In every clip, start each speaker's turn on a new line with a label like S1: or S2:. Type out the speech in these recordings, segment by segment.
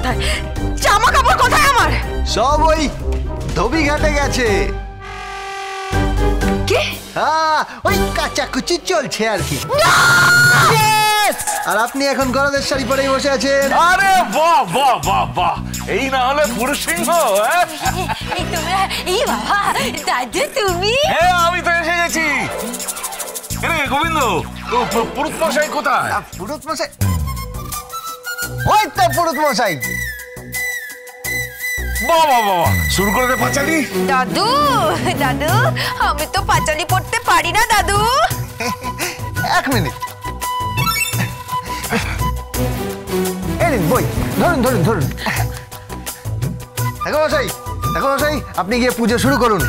S1: কোথায়? জামা কাপড় কোথায় আমার?
S2: সব ওই ধোবি ঘাটে গেছে।
S1: কি?
S2: হ্যাঁ, ওই কাচাকুচি চলছে আর কি। আর আপনি এখন গরদের শাড়ি পরেই বসে আছেন।
S3: আরে বাহ বাহ বাহ বাহ, এই না হলে পুরুষ সিংহ।
S1: এই বাবা, দাদু তুমি?
S3: হ্যাঁ, আমি তো এসে গেছি। গোবিন্দ, পুরুত মশাই কোথায়?
S2: পুরুত মশাই? ওই তো পুরুত মশাই।
S3: বাবা বাবা, শুরু করে দে পাঁচালি।
S1: দাদু দাদু, আমি তো পাঁচালি পড়তে পারি না দাদু।
S2: এক মিনিট, বই ধরুন ধরুন ধরুন। দেখো মশাই, দেখো মশাই, আপনি গিয়ে পুজো শুরু করুন।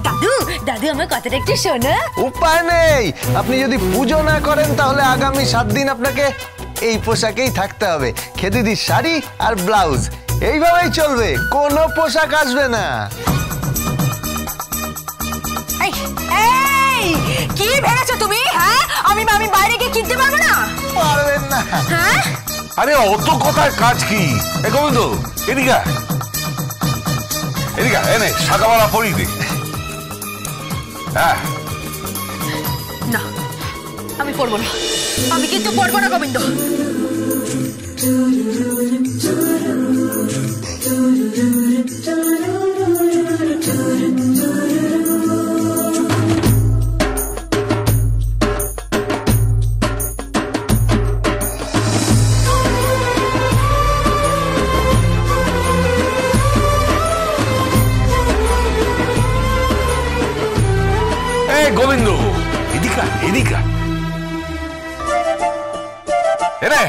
S1: দাদু দাদু, আমার কথাটা একটু শোনো।
S2: উপায় নেই, আপনি যদি পুজো না করেন তাহলে আগামী 7 দিন আপনাকে এই পোশাকেই থাকতে হবে। খেদিদির শাড়ি আর ব্লাউজ, এইভাবেই চলবে, কোনো পোশাক আসবে না।
S1: কি ভেবেছো তুমি? হ্যাঁ, আমি বাইরে গিয়ে কিনতে পারবো না?
S2: পারবেন না।
S1: হ্যাঁ,
S3: আরে অত কথার কাজ কি? গোবিন্দ, এদিকে এদিকে এনে শাকাওয়ালা পরি দে। হ্যাঁ
S1: না, আমি পড়বো না, আমি কিন্তু পড়বো না গোবিন্দ।
S3: গোবিন্দ, এদিকা এদিকা এনে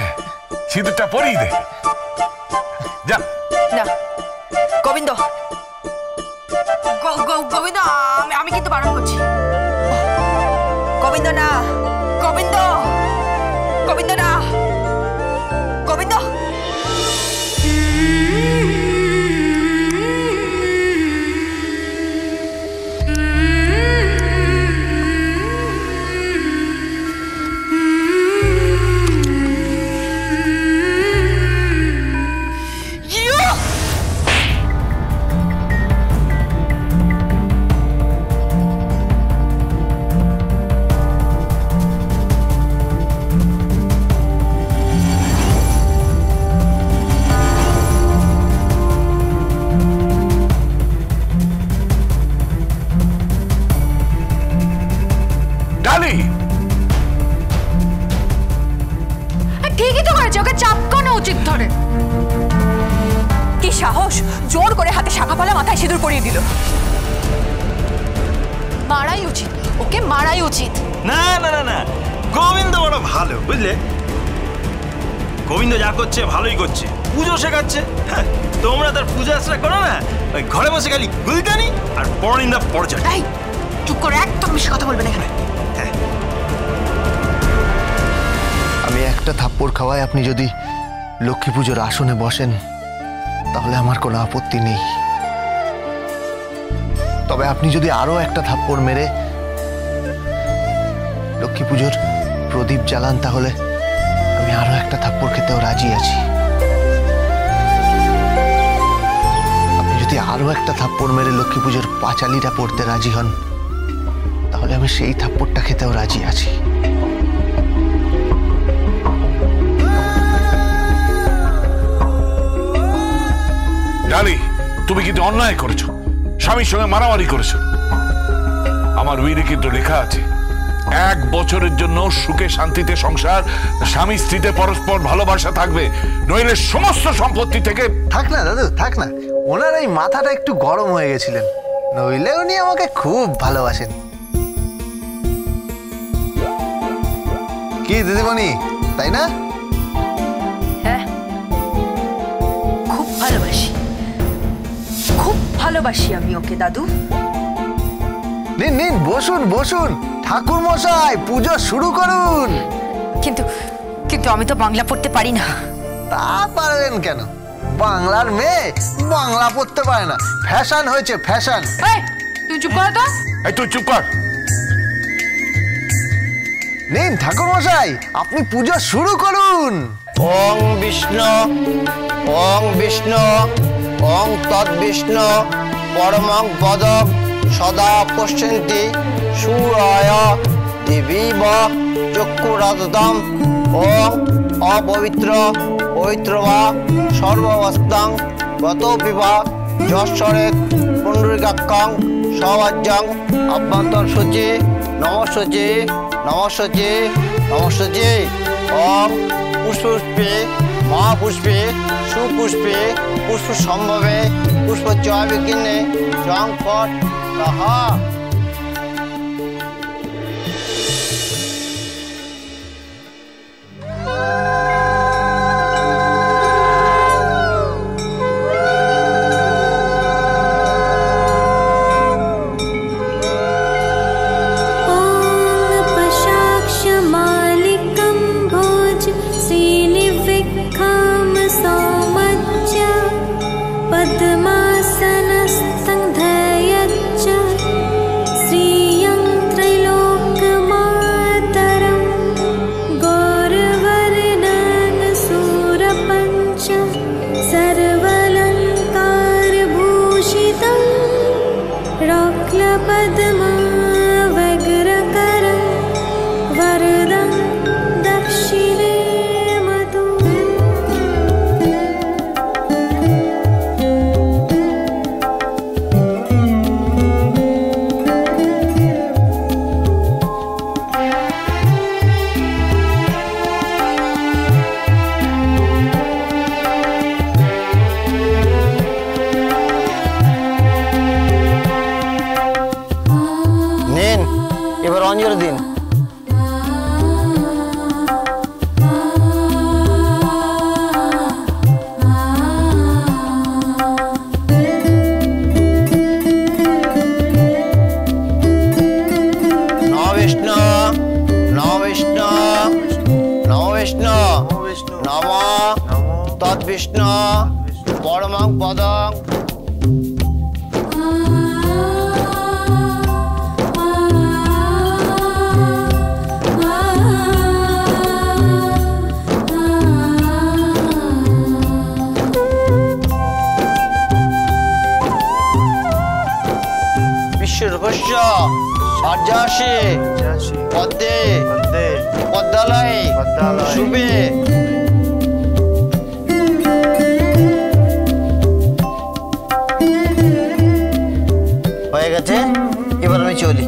S3: সিঁদুরটা পরিয়ে দে। যা।
S1: না গোবিন্দ, গোবিন্দ, আমি কিন্তু বারণ করছি। গোবিন্দ না, গোবিন্দ, গোবিন্দ না, গোবিন্দ। ঠিকই তো করেছে, ওকে চাপকানো উচিত। ধরে কি সাহস, জোর করে হাতে শাখা পালা, মাথায় সিঁদুর পরিয়ে দিল। মারাই উচিত, ওকে মারাই উচিত।
S4: না না না না, গোবিন্দ বড় ভালো, বুঝলে? গোবিন্দ যা করছে ভালোই করছে, পুজো শেখাচ্ছে। তোমরা তার পূজা আশ্রা করো না, ওই ঘরে বসে খালি গুলতানি আর পরনিন্দা পরচর্চা।
S1: এই চুপ করে, একদম বেশি কথা বলবে না এখানে।
S2: আমি একটা থাপ্পড় খাওয়ায় আপনি যদি লক্ষ্মী পুজোর আসনে বসেন তাহলে আমার কোনো আপত্তি নেই। তবে আপনি যদি আরো একটা থাপ্পড় মেরে লক্ষ্মী পুজোর প্রদীপ জ্বালান তাহলে আমি আরো একটা থাপ্পড় খেতেও রাজি আছি। আপনি যদি আরো একটা থাপ্পড় মেরে লক্ষ্মী পুজোর পাঁচালিটা পড়তে রাজি হন তাহলে আমি সেই থাপ্পড়টা খেতেও রাজি আছি।
S3: ডালি, তুমি কিন্তু অন্যায় করেছো, স্বামীর সঙ্গে মারামারি করেছো। আমার উইলে কিন্তু লেখা আছে 1 বছরের জন্য সুখে শান্তিতে সংসার, স্বামী স্ত্রীতে পরস্পর ভালোবাসা থাকবে, নইলে সমস্ত সম্পত্তি থেকে।
S2: থাক না দাদু, থাক না, ওনার এই মাথাটা একটু গরম হয়ে গেছিলেন, নইলে উনি আমাকে খুব ভালোবাসেন। কি দিদিমণি, তাই না?
S1: হ্যাঁ, খুব ভালোবাসি, খুব ভালোবাসি আমি ওকে দাদু।
S2: নিন নিন, বসুন বসুন, ঠাকুর মশাই পুজো শুরু করুন।
S1: কিন্তু কিন্তু আমি তো বাংলা পড়তে পারি না।
S2: তা পারবেন কেন? বাংলার মেয়ে বাংলা পড়তে পারে না, ফ্যাশন হয়েছে ফ্যাশন।
S1: তুই চুপ কর তো।
S3: এই তুই চুপ কর।
S2: নিন ঠাকুর মশাই, আপনি পুজো শুরু করুন।
S5: ওং বিষ্ণু ওং তদ্বিষ্ণু পরমং পদং সদা পশ্যন্তি সূরায় দেবীব চক্ষুরাদতম। ওং অপবিত্র পবিত্রবা সর্বাবস্থাং গতোপিবা যশ্বরেত পুণ্ডরিকাক্ষং সবাজ্যং অভ্যন্তর শুচি নমঃশুচি নমঃশুচি নমঃশুচি। ওং পুষ্পে মহাপুষ্পে সুপুষ্পে পুষ্প সম্ভবে পুষ্প চয়বিকিনে চং ফট তাহা। এবার অঞ্জলি দিন। নম তদ্বিষ্ণু পরমং পদং। বিশ্বরূপস্য সার্যাসি পদ্মে পদ্মালয়ে শুভে। হয়ে গেছে, এবার আমি চলি।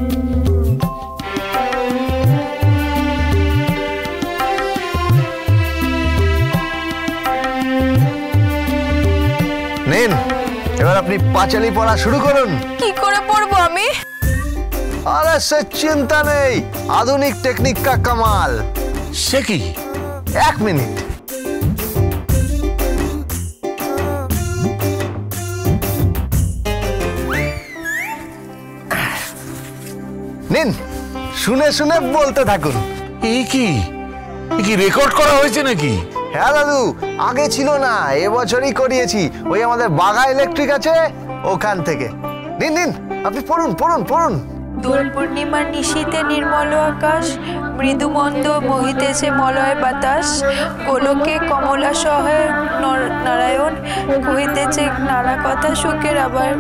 S2: নিন, এবার আপনি পাঁচালি পড়া শুরু করুন।
S1: কি করে পড়বো আমি?
S2: আরে সে চিন্তা নেই, আধুনিক টেকনিক কা কামাল।
S3: সে কি?
S2: 1 মিনিট। নিন, শুনে শুনে বলতে থাকুন।
S3: এই কি রেকর্ড করা হয়েছে নাকি?
S2: হ্যাঁ দাদু, আগে ছিল না, এবছরই করিয়েছি। ওই আমাদের বাঘা ইলেকট্রিক আছে, ওখান থেকে। নিন নিন, আপনি পড়ুন পড়ুন পড়ুন।
S6: দোল পূর্ণিমার নিশীথে নির্মল আকাশ, মৃদুমন্দ বহিতেছে মলয় বাতাস। গোলকে কমলা সহে নারায়ণ, কহিতেছে নানা কথা সুখের আবার।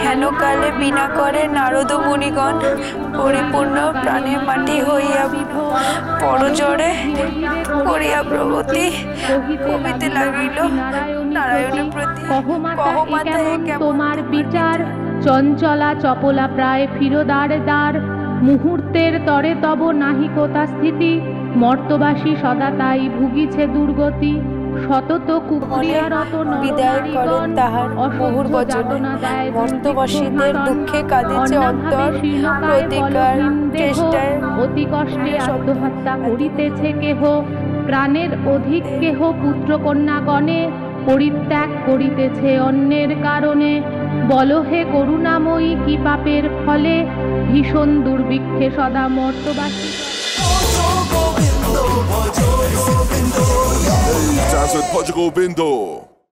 S6: হেনকালে বিনা করে নারদ মুনিগণ, পরিপূর্ণ প্রাণে মাটি হইয়া পরজরে করিয়া প্রগতি কবিতে লাগিল নারায়ণের প্রতি। কহমাতায়
S7: তোমার বিচার, চঞ্চলা চপলা প্রায় ফিরোদার দ্বার। মুহূর্তের তরে তব নাহিকতা স্থিতি, মর্তবাসী সদা তাই ভুগিছে দুর্গতি। শতত কুকুরিয়ারত
S6: বিদায় করেন তাহার মুহুর বচনে, মর্তবাসীদের দুঃখে কাঁদিছে অন্তর। প্রতিকার চেষ্টায়
S7: অতি কষ্টে আত্মহত্যা করিতেছে কেহ, প্রাণের অধিক কেহ পুত্র কন্যাগণে পরিত্যাগ করিতেছে অন্যের কারণে। বলো হে করুণাময়ী কি পাপের ফলে, ভীষণ দুর্ভিক্ষে সদা মর্তবাসী।
S8: Hey, time for Portugal Bindo.